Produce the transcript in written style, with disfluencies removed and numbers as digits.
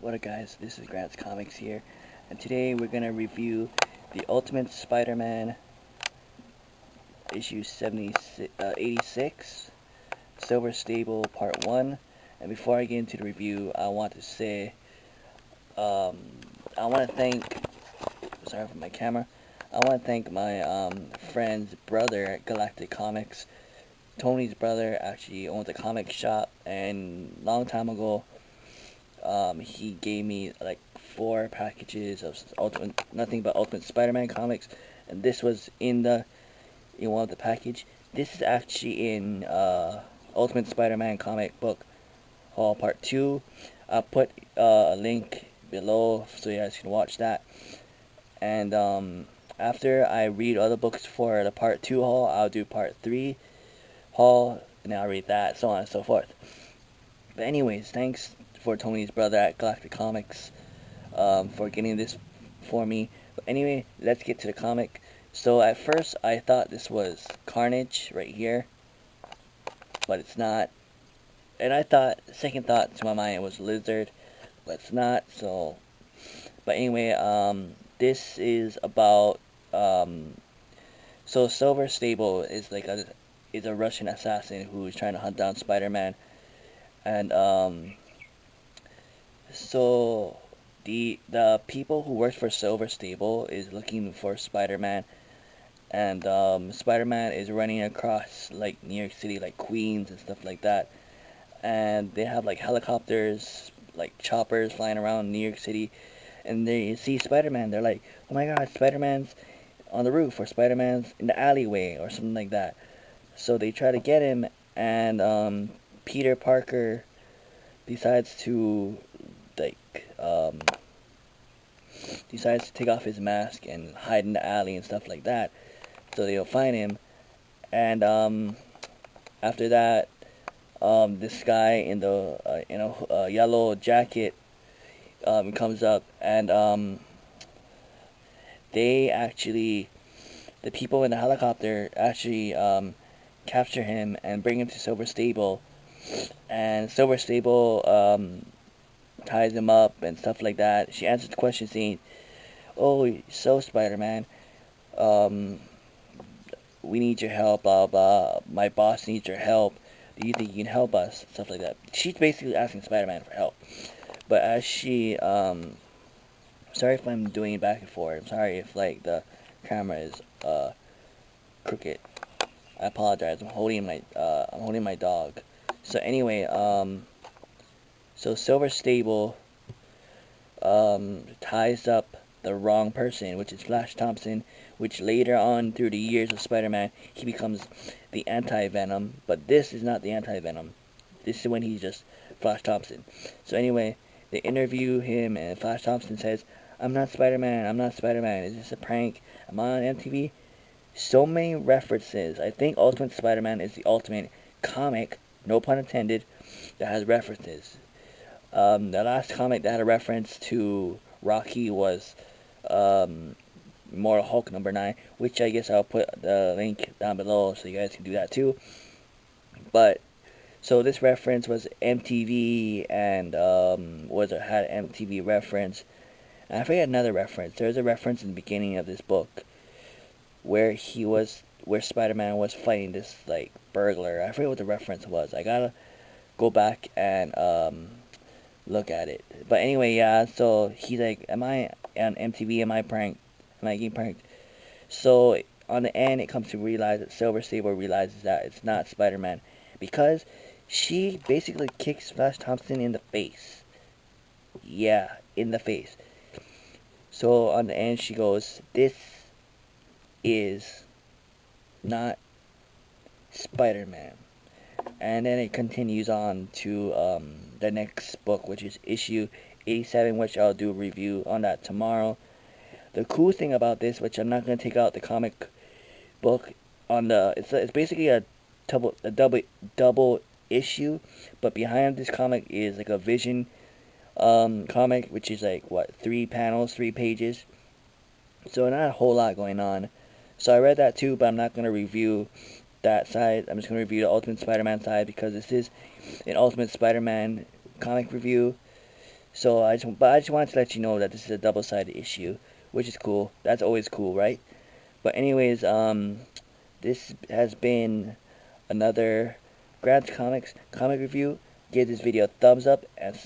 What up guys, this is Grant's Comics here, and today we're going to review the Ultimate Spider-Man issue 86, Silver Stable Part 1. And before I get into the review, I want to say, I want to thank, sorry for my camera, I want to thank my friend's brother at Galactic Comics. Tony's brother actually owns a comic shop, and long time ago, he gave me like 4 packages of nothing but Ultimate Spider-Man comics, and this was in one of the package. This is actually in Ultimate Spider-Man comic book haul part 2. I'll put a link below so you guys can watch that. And after I read other books for the part 2 haul, I'll do part 3 haul, and I'll read that, so on and so forth. But anyways, thanks for Tony's brother at Galactic Comics for getting this for me. But anyway, let's get to the comic. So at first I thought this was Carnage right here, but it's not. And I thought, second thought to my mind, it was Lizard, but it's not. So, but anyway, this is about so Silver Stable is like a Russian assassin who is trying to hunt down Spider-Man, and so the people who work for Silver Stable is looking for Spider-Man, and Spider-Man is running across like New York City, like Queens and stuff like that, and they have like helicopters, like choppers flying around New York City, and they see Spider-Man. They're like, "Oh my God, Spider-Man's on the roof, or Spider-Man's in the alleyway, or something like that." So they try to get him, and Peter Parker decides to like decides to take off his mask and hide in the alley and stuff like that, so they'll find him. And after that, this guy in the yellow jacket comes up, and they actually, the people in the helicopter actually capture him and bring him to Silver Stable, and Silver Stable ties him up and stuff like that. She answers the question saying, "Oh, so Spider-Man, um, we need your help, blah blah. My boss needs your help. Do you think you can help us?" Stuff like that. She's basically asking Spider-Man for help. But as she, sorry if I'm doing it back and forth. I'm sorry if like the camera is crooked. I apologize. I'm holding my dog. So anyway, so Silver Stable ties up the wrong person, which is Flash Thompson, which later on through the years of Spider-Man, he becomes the Anti-Venom, but this is not the Anti-Venom. This is when he's just Flash Thompson. So anyway, they interview him, and Flash Thompson says, "I'm not Spider-Man, I'm not Spider-Man, is this a prank? Am I on MTV?" So many references. I think Ultimate Spider-Man is the ultimate comic, no pun intended, that has references. The last comic that had a reference to Rocky was Immortal Hulk #9, which I guess I'll put the link down below so you guys can do that too. But so this reference was MTV, and had MTV reference. And I forget another reference. There's a reference in the beginning of this book where Spider-Man was fighting this like burglar. I forget what the reference was. I gotta go back and look at it. But anyway, yeah, so he's like, "Am I on MTV? Am I pranked? Am I getting pranked?" So on the end, it comes to realize that Silver Sable realizes that it's not Spider-Man, because she basically kicks Flash Thompson in the face. Yeah, in the face. So on the end, she goes, "This is not Spider-Man." And then it continues on to the next book, which is issue 87, which I'll do a review on that tomorrow. The cool thing about this, which I'm not going to take out the comic book on the, it's basically a double issue, but behind this comic is like a Vision comic, which is like what, 3 panels, 3 pages. So not a whole lot going on. So I read that too, but I'm not going to review that side. I'm just going to review the Ultimate Spider-Man side, because this is an Ultimate Spider-Man comic review. So I just wanted to let you know that this is a double-sided issue, which is cool. That's always cool, right? But anyways, this has been another Grabs Comics comic review. Give this video a thumbs up and